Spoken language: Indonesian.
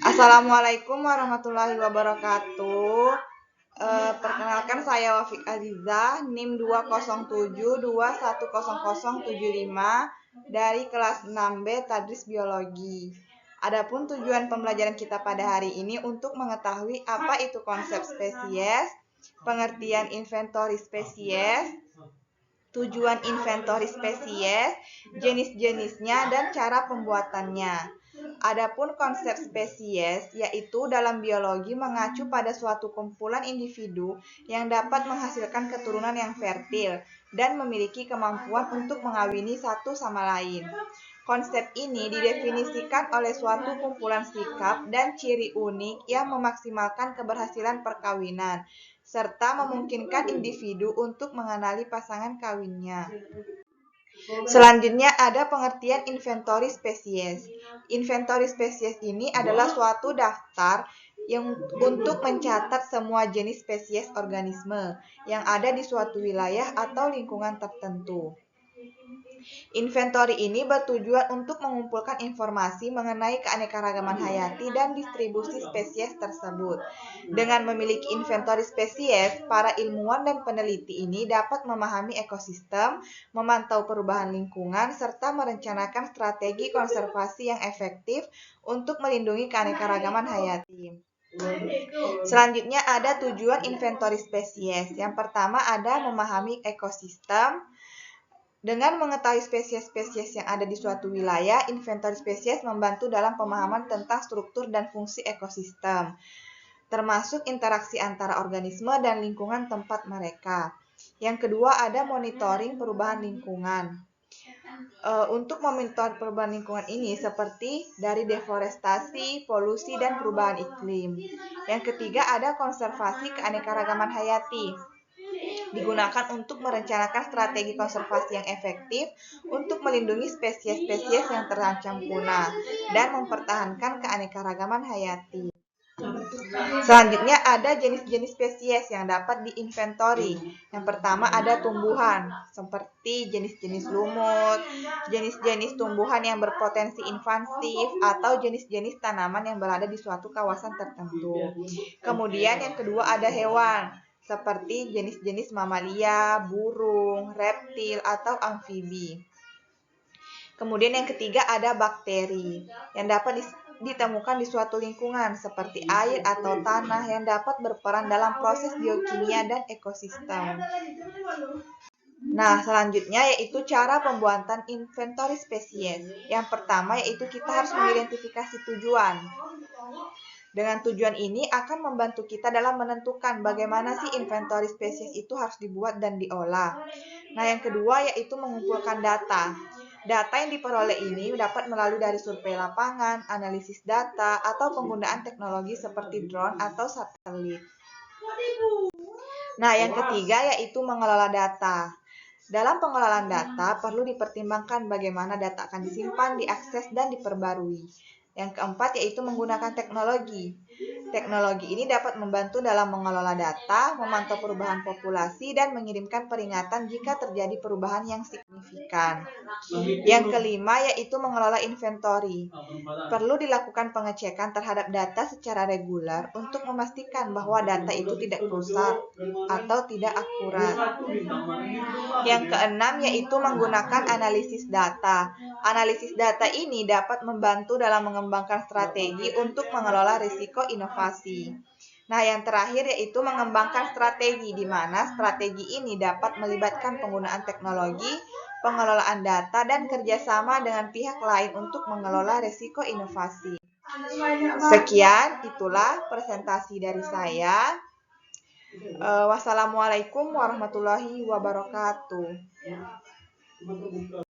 Assalamualaikum warahmatullahi wabarakatuh. Perkenalkan saya Wafik Aziza, NIM 207210075 dari kelas 6B Tadris Biologi. Adapun tujuan pembelajaran kita pada hari ini untuk mengetahui apa itu konsep spesies, pengertian inventory spesies, tujuan inventory spesies, jenis-jenisnya, dan cara pembuatannya. Adapun konsep spesies, yaitu dalam biologi mengacu pada suatu kumpulan individu yang dapat menghasilkan keturunan yang fertil dan memiliki kemampuan untuk mengawini satu sama lain. Konsep ini didefinisikan oleh suatu kumpulan sikap dan ciri unik yang memaksimalkan keberhasilan perkawinan, serta memungkinkan individu untuk mengenali pasangan kawinnya. Selanjutnya ada pengertian inventory spesies. Inventory spesies ini adalah suatu daftar yang untuk mencatat semua jenis spesies organisme yang ada di suatu wilayah atau lingkungan tertentu. Inventory ini bertujuan untuk mengumpulkan informasi mengenai keanekaragaman hayati dan distribusi spesies tersebut. Dengan memiliki inventory spesies, para ilmuwan dan peneliti ini dapat memahami ekosistem, memantau perubahan lingkungan, serta merencanakan strategi konservasi yang efektif untuk melindungi keanekaragaman hayati. Selanjutnya ada tujuan inventory spesies. Yang pertama ada memahami ekosistem. Dengan mengetahui spesies-spesies yang ada di suatu wilayah, inventory spesies membantu dalam pemahaman tentang struktur dan fungsi ekosistem, termasuk interaksi antara organisme dan lingkungan tempat mereka. Yang kedua ada monitoring perubahan lingkungan. Untuk memonitor perubahan lingkungan ini seperti dari deforestasi, polusi, dan perubahan iklim. Yang ketiga ada konservasi keanekaragaman hayati. Digunakan untuk merencanakan strategi konservasi yang efektif untuk melindungi spesies-spesies yang terancam punah dan mempertahankan keanekaragaman hayati. Selanjutnya ada jenis-jenis spesies yang dapat diinventori. Yang pertama ada tumbuhan, seperti jenis-jenis lumut, jenis-jenis tumbuhan yang berpotensi invasif, atau jenis-jenis tanaman yang berada di suatu kawasan tertentu. Kemudian yang kedua ada hewan, seperti jenis-jenis mamalia, burung, reptil, atau amfibi. Kemudian yang ketiga ada bakteri yang dapat ditemukan di suatu lingkungan seperti air atau tanah yang dapat berperan dalam proses biokimia dan ekosistem. Nah, selanjutnya yaitu cara pembuatan inventory spesies. Yang pertama yaitu kita harus mengidentifikasi tujuan. Dengan tujuan ini akan membantu kita dalam menentukan bagaimana sih inventory spesies itu harus dibuat dan diolah. Nah, yang kedua yaitu mengumpulkan data. Data yang diperoleh ini dapat melalui dari survei lapangan, analisis data, atau penggunaan teknologi seperti drone atau satelit. Nah, yang ketiga yaitu mengelola data. Dalam pengelolaan data perlu dipertimbangkan bagaimana data akan disimpan, diakses, dan diperbarui. Yang keempat yaitu menggunakan teknologi. Teknologi ini dapat membantu dalam mengelola data, memantau perubahan populasi, dan mengirimkan peringatan jika terjadi perubahan yang signifikan. Yang kelima yaitu mengelola inventory. Perlu dilakukan pengecekan terhadap data secara reguler untuk memastikan bahwa data itu tidak rusak atau tidak akurat. Yang keenam yaitu menggunakan analisis data. Analisis data ini dapat membantu dalam mengembangkan strategi untuk mengelola risiko inovasi. Nah, yang terakhir yaitu mengembangkan strategi, di mana strategi ini dapat melibatkan penggunaan teknologi, pengelolaan data, dan kerjasama dengan pihak lain untuk mengelola risiko inovasi. Sekian, itulah presentasi dari saya. Wassalamualaikum warahmatullahi wabarakatuh.